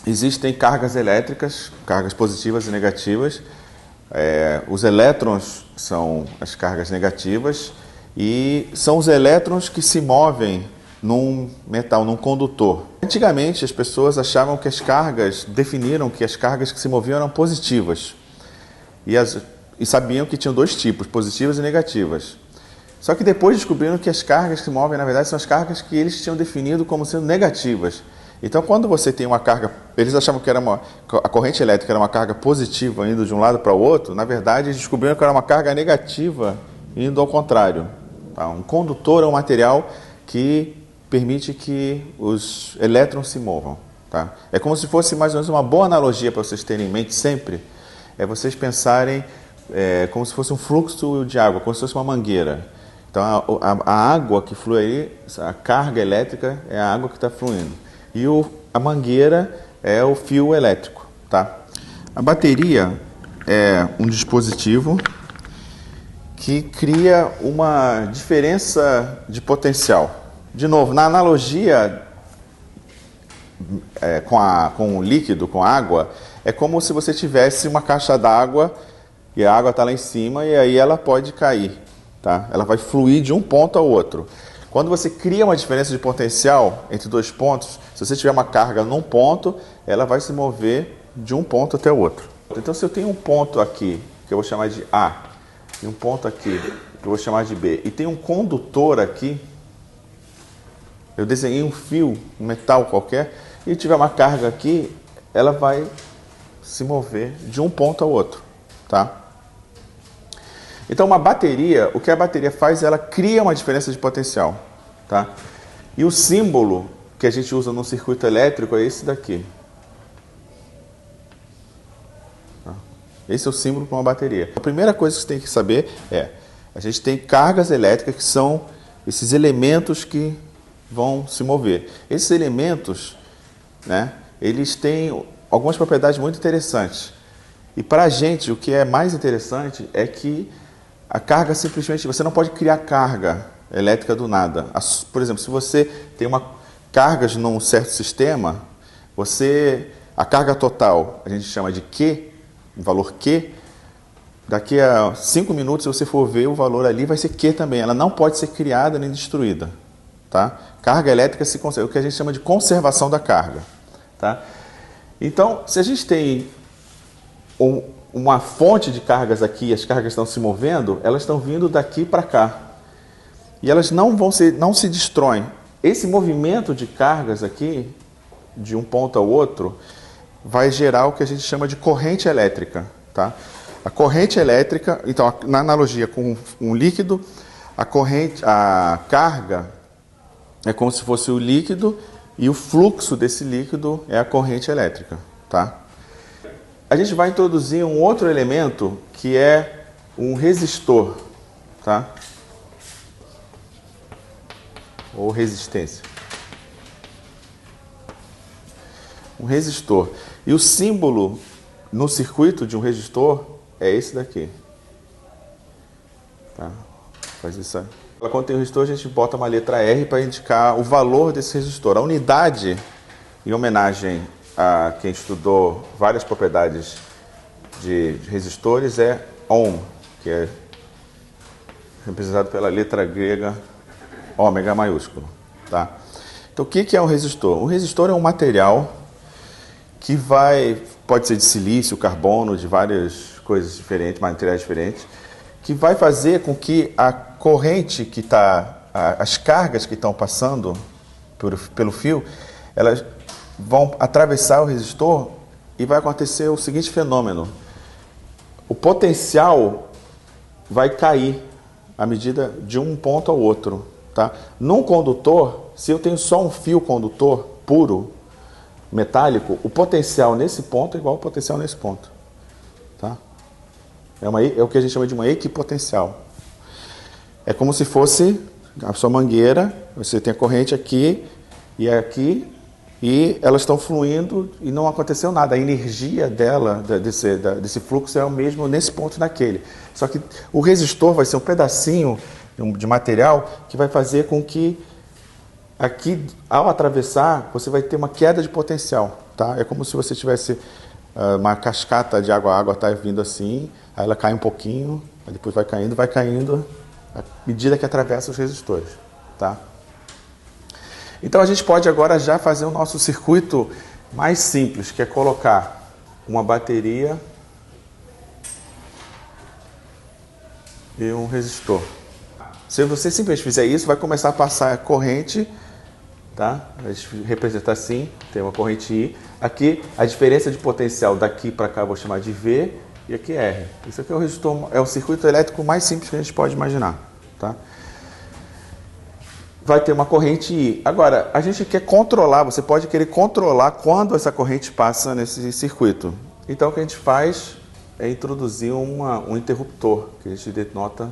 existem cargas elétricas, cargas positivas e negativas. Os elétrons são as cargas negativas e são os elétrons que se movem num metal, num condutor. Antigamente as pessoas achavam que definiram que as cargas que se moviam eram positivas e sabiam que tinham dois tipos, positivas e negativas. Só que depois descobriram que as cargas que se movem, na verdade, são as cargas que eles tinham definido como sendo negativas. Então, quando você tem uma carga, eles achavam que a corrente elétrica era uma carga positiva indo de um lado para o outro, na verdade, eles descobriram que era uma carga negativa indo ao contrário. Tá? Um condutor é um material que permite que os elétrons se movam. Tá? É como se fosse mais ou menos uma boa analogia para vocês terem em mente sempre, vocês pensarem como se fosse um fluxo de água, como se fosse uma mangueira. Então, a água que flui aí, a carga elétrica é a água que está fluindo. E a mangueira é o fio elétrico. Tá? A bateria é um dispositivo que cria uma diferença de potencial. De novo, na analogia com o líquido, com a água, é como se você tivesse uma caixa d'água e a água está lá em cima e aí ela pode cair. Tá? Ela vai fluir de um ponto ao outro. Quando você cria uma diferença de potencial entre dois pontos, se você tiver uma carga num ponto, ela vai se mover de um ponto até o outro. Então, se eu tenho um ponto aqui, que eu vou chamar de A, e um ponto aqui, que eu vou chamar de B, e tem um condutor aqui, eu desenhei um fio, um metal qualquer, e tiver uma carga aqui, ela vai se mover de um ponto ao outro. Tá? Então, uma bateria, o que a bateria faz, ela cria uma diferença de potencial. Tá? E o símbolo que a gente usa no circuito elétrico é esse daqui. Tá? Esse é o símbolo para uma bateria. A primeira coisa que você tem que saber a gente tem cargas elétricas que são esses elementos que vão se mover. Esses elementos, né, eles têm algumas propriedades muito interessantes. E para a gente, o que é mais interessante é que a carga simplesmente, você não pode criar carga elétrica do nada. Por exemplo, se você tem cargas num certo sistema, a carga total, a gente chama de Q, o valor Q, daqui a 5 minutos, se você for ver o valor ali, vai ser Q também. Ela não pode ser criada nem destruída. Tá? Carga elétrica se conserva, o que a gente chama de conservação da carga. Tá? Então, se a gente tem uma fonte de cargas aqui, as cargas estão se movendo, elas estão vindo daqui para cá. E elas não se destroem. Esse movimento de cargas aqui, de um ponto ao outro, vai gerar o que a gente chama de corrente elétrica. Tá? A corrente elétrica, então, na analogia com um líquido, a carga é como se fosse o líquido e o fluxo desse líquido é a corrente elétrica. Tá? A gente vai introduzir um outro elemento que é um resistor, tá? Ou resistência. Um resistor. E o símbolo no circuito de um resistor é esse daqui. Tá? Faz isso aí. Quando tem um resistor, a gente bota uma letra R para indicar o valor desse resistor. A unidade, em homenagem a quem estudou várias propriedades de resistores, é ohm, que é representado pela letra grega ômega maiúsculo. Tá? Então, o que é um resistor? Um resistor é um material que pode ser de silício, carbono, de várias coisas diferentes, materiais diferentes, que vai fazer com que a corrente as cargas que estão passando pelo fio, elas vão atravessar o resistor e vai acontecer o seguinte fenômeno. O potencial vai cair à medida de um ponto ao outro. Tá? Num condutor, se eu tenho só um fio condutor puro, metálico, o potencial nesse ponto é igual ao potencial nesse ponto. Tá? É o que a gente chama de uma equipotencial. É como se fosse a sua mangueira, você tem a corrente aqui, e elas estão fluindo e não aconteceu nada. A energia desse fluxo é o mesmo nesse ponto e naquele. Só que o resistor vai ser um pedacinho de material que vai fazer com que aqui, ao atravessar, você vai ter uma queda de potencial. tá? É como se você tivesse uma cascata de água, a água está vindo assim, aí ela cai um pouquinho, aí depois vai caindo, à medida que atravessa os resistores, tá? Então a gente pode agora já fazer o nosso circuito mais simples, que é colocar uma bateria e um resistor. Se você simplesmente fizer isso, vai começar a passar a corrente, tá? A gente representa assim, tem uma corrente I. Aqui, a diferença de potencial daqui para cá eu vou chamar de V, e aqui R. Isso aqui é o resistor, é o circuito elétrico mais simples que a gente pode imaginar, tá? Vai ter uma corrente I. Agora, a gente quer controlar, você pode querer controlar quando essa corrente passa nesse circuito. Então, o que a gente faz é introduzir um interruptor, que a gente denota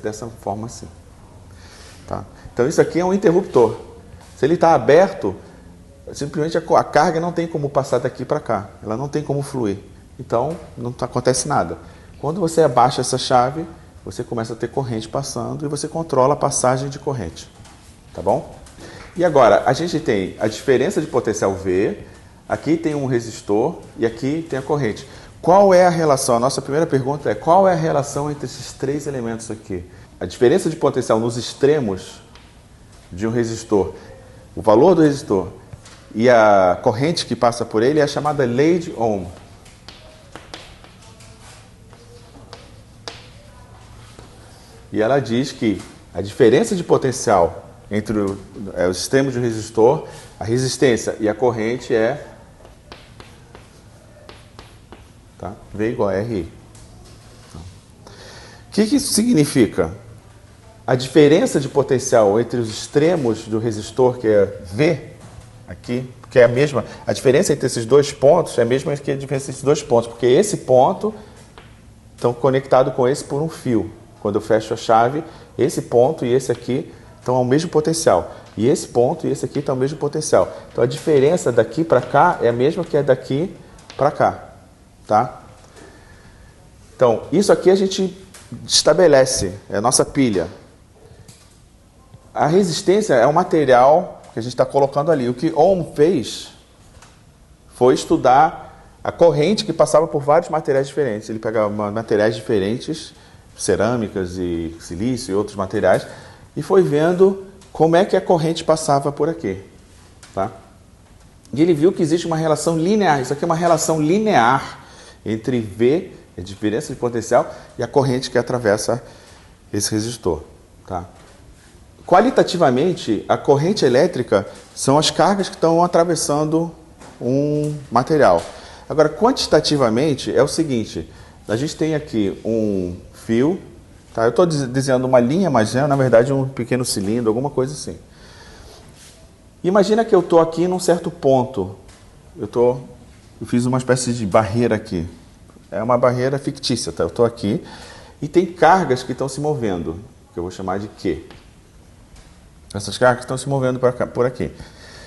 dessa forma assim. Tá? Então, isso aqui é um interruptor. Se ele está aberto, simplesmente a carga não tem como passar daqui para cá. Ela não tem como fluir. Então, não acontece nada. Quando você abaixa essa chave, você começa a ter corrente passando e você controla a passagem de corrente. Tá bom? E agora, a gente tem a diferença de potencial V, aqui tem um resistor e aqui tem a corrente. Qual é a relação? A nossa primeira pergunta é: qual é a relação entre esses três elementos aqui? A diferença de potencial nos extremos de um resistor, o valor do resistor e a corrente que passa por ele é a chamada lei de Ohm. E ela diz que a diferença de potencial entre os extremos de um resistor, a resistência e a corrente é, tá? V igual a RI. O que isso significa? A diferença de potencial entre os extremos do resistor, que é V, aqui, que é a mesma, a diferença entre esses dois pontos é a mesma que a diferença entre esses dois pontos, porque esse ponto estão conectados com esse por um fio. Quando eu fecho a chave, esse ponto e esse aqui estão ao mesmo potencial. E esse ponto e esse aqui estão ao mesmo potencial. Então a diferença daqui para cá é a mesma que é daqui para cá. Tá? Então, isso aqui a gente estabelece, é a nossa pilha. A resistência é um material que a gente está colocando ali. O que Ohm fez foi estudar a corrente que passava por vários materiais diferentes. Ele pegava materiais diferentes, cerâmicas e silício e outros materiais, e foi vendo como é que a corrente passava por aqui. Tá? E ele viu que existe uma relação linear. Isso aqui é uma relação linear entre V, a diferença de potencial, e a corrente que atravessa esse resistor. Tá? Qualitativamente, a corrente elétrica são as cargas que estão atravessando um material. Agora, quantitativamente, é o seguinte: a gente tem aqui um fio, tá? Eu estou desenhando uma linha, mas é, na verdade, um pequeno cilindro, alguma coisa assim. Imagina que eu estou aqui num certo ponto. Eu fiz uma espécie de barreira aqui. É uma barreira fictícia, tá? Eu estou aqui e tem cargas que estão se movendo, que eu vou chamar de Q. Essas cargas estão se movendo por aqui.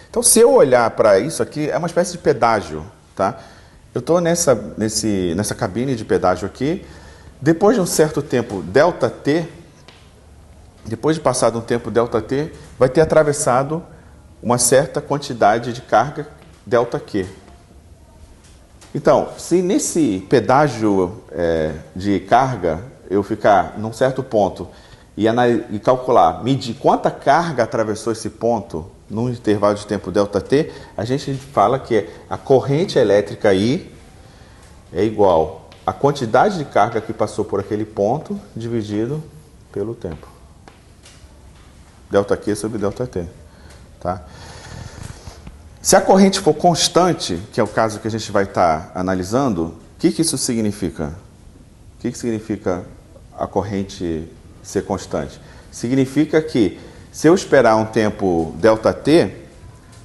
Então, se eu olhar para isso aqui, é uma espécie de pedágio, tá? Eu estou nessa cabine de pedágio aqui. Depois de um certo tempo, ΔT, depois de passado um tempo ΔT, vai ter atravessado uma certa quantidade de carga ΔQ. Então, se nesse pedágio de carga eu ficar num certo ponto e calcular, medir quanta carga atravessou esse ponto num intervalo de tempo ΔT, a gente fala que a corrente elétrica I é igual à quantidade de carga que passou por aquele ponto dividido pelo tempo. ΔQ sobre ΔT. Tá? Se a corrente for constante, que é o caso que a gente vai estar analisando, o que isso significa? O que significa a corrente ser constante? Significa que, se eu esperar um tempo ΔT,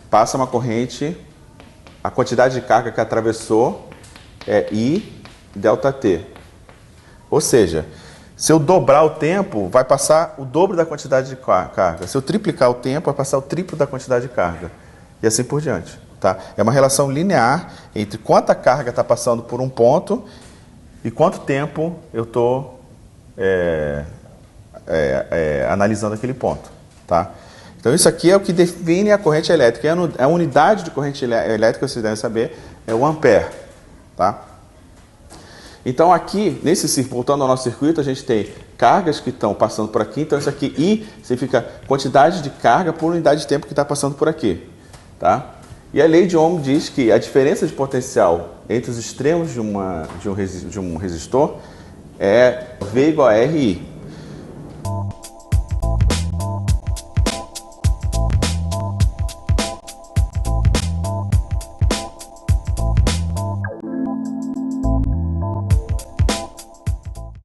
passa uma corrente, a quantidade de carga que atravessou é I ΔT. Ou seja, se eu dobrar o tempo, vai passar o dobro da quantidade de carga. Se eu triplicar o tempo, vai passar o triplo da quantidade de carga. E assim por diante. Tá? É uma relação linear entre quanta carga está passando por um ponto e quanto tempo eu estou analisando aquele ponto. Tá? Então isso aqui é o que define a corrente elétrica. E a unidade de corrente elétrica, vocês devem saber, é o ampere. Tá? Então aqui, voltando ao nosso circuito, a gente tem cargas que estão passando por aqui. Então isso aqui, I, significa quantidade de carga por unidade de tempo que está passando por aqui. Tá? E a lei de Ohm diz que a diferença de potencial entre os extremos de um resistor é V igual a RI.